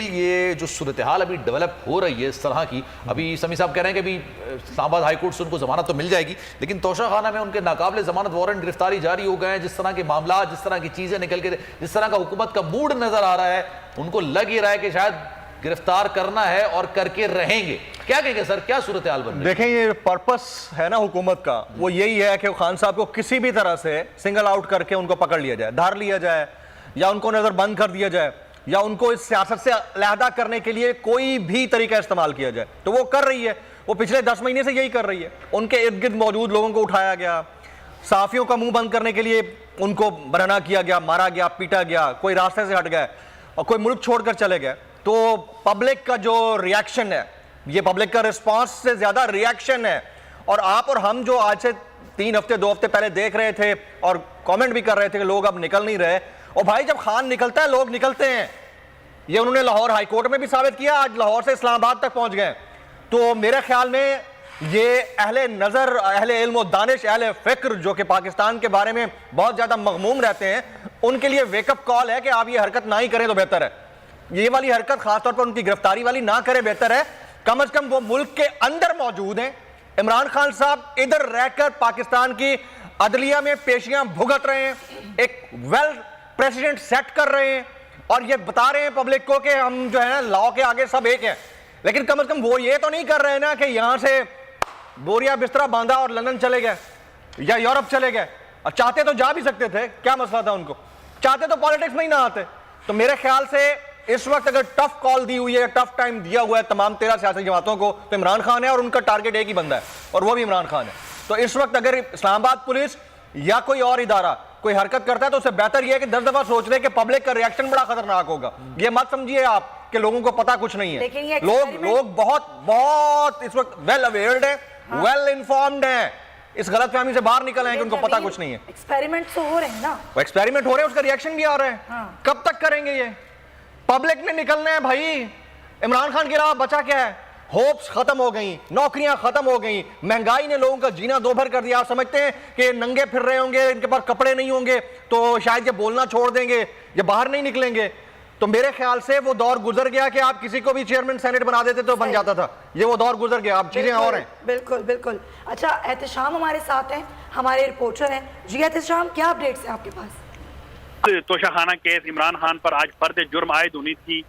ये जो सूरत हाल अभी डेवलप हो रही है इस तरह की, अभी समी साहब कह रहे हैं कि अभी इस्लामाबाद हाई कोर्ट से उनको जमानत तो मिल जाएगी, लेकिन तोशा खाना में उनके नाकाबिले जमानत वारंट गिरफ्तारी जारी हो गए हैं। जिस तरह के मामला, जिस तरह की चीजें निकल के, जिस तरह का हुकूमत का मूड नजर आ रहा है, उनको लग ही रहा है कि शायद गिरफ्तार करना है और करके रहेंगे। क्या कहेंगे सर, क्या सूरत हाल बन रही है? देखें, ये पर्पस है ना हुकूमत का, वो यही है कि खान साहब को किसी भी तरह से सिंगल आउट करके उनको पकड़ लिया जाए, धार लिया जाए, या उनको नजर बंद कर दिया जाए, या उनको इस सियासत से अलहदा करने के लिए कोई भी तरीका इस्तेमाल किया जाए। तो वो कर रही है, वो पिछले 10 महीने से यही कर रही है। उनके इर्द गिर्द मौजूद लोगों को उठाया गया, साफियों का मुंह बंद करने के लिए उनको बरहना किया गया, मारा गया, पीटा गया, कोई रास्ते से हट गए और कोई मुल्क छोड़कर चले गए। तो पब्लिक का जो रिएक्शन है, ये पब्लिक का रिस्पांस से ज्यादा रिएक्शन है। और आप और हम जो आज से 3 हफ्ते 2 हफ्ते पहले देख रहे थे और कमेंट भी कर रहे थे कि लोग अब निकल नहीं रहे, और भाई जब खान निकलता है लोग निकलते हैं। ये उन्होंने लाहौर हाई कोर्ट में भी साबित किया, आज लाहौर से इस्लामाबाद तक पहुंच गए। तो मेरे ख्याल में ये अहले नजर, अहले इल्म और दानिश, अहले फिक्र जो कि पाकिस्तान के बारे में बहुत ज्यादा मगमूम रहते हैं, उनके लिए वेकअप कॉल है कि आप ये हरकत ना ही करें तो बेहतर है। ये वाली हरकत खासतौर पर उनकी गिरफ्तारी वाली ना करें, बेहतर है। कम से कम वो मुल्क के अंदर मौजूद हैं। इमरान खान साहब इधर रहकर पाकिस्तान की अदलिया में पेशियां भुगत रहे हैं, एक वेल प्रेसिडेंट सेट कर रहे हैं और ये बता रहे हैं पब्लिक को कि हम जो है ना लॉ के आगे सब एक हैं। लेकिन कम से कम वो ये तो नहीं कर रहे ना कि यहां से बोरिया बिस्तरा बांधा और लंदन चले गए या यूरोप चले गए। और चाहते तो जा भी सकते थे, क्या मसला था उनको, चाहते तो पॉलिटिक्स में ही ना आते। तो मेरे ख्याल से इस वक्त अगर टफ कॉल दी हुई है, टफ टाइम दिया हुआ है तमाम 13 सियासी जमातों को, तो इमरान खान है और उनका टारगेट एक ही बंदा है और वो भी इमरान खान है। तो इस वक्त अगर इस्लामाबाद पुलिस या कोई और इदारा कोई हरकत करता है तो उससे बेहतर यह है कि 10 दफा सोच ले कि पब्लिक का रिएक्शन बड़ा खतरनाक होगा। ये मत समझिए आप कि लोगों को पता कुछ नहीं है। लोग बहुत इस वक्त वेल अवेयर्ड है, वेल इन्फॉर्म्ड है, इस गलतफहमी से बाहर निकल आए कि उनको पता कुछ नहीं है। एक्सपेरिमेंट तो हो रहे हैं ना, वो एक्सपेरिमेंट हो रहे हैं, उसका रिएक्शन भी आ रहा है। कब तक करेंगे ये? पब्लिक ने निकलना है भाई। इमरान खान के अलावा बचा क्या है? होप्स खत्म हो गई, नौकरियां खत्म हो गई, महंगाई ने लोगों का जीना दोभर कर दिया। आप समझते हैं कि नंगे फिर रहे होंगे, इनके पास कपड़े नहीं होंगे तो शायद ये बोलना छोड़ देंगे, ये बाहर नहीं निकलेंगे। तो मेरे ख्याल से वो दौर गुजर गया कि आप किसी को भी चेयरमैन सेनेट बना देते तो बन जाता था। ये वो दौर गुजर गया, अब चीजें और हैं। बिल्कुल बिल्कुल। अच्छा, एहतशाम हमारे साथ हैं, हमारे रिपोर्टर हैं जी। एहतशाम, क्या अपडेट्स हैं आपके पास? तोशाखाना केस, इमरान खान पर आज फर्द जुर्म आयद होनी थी।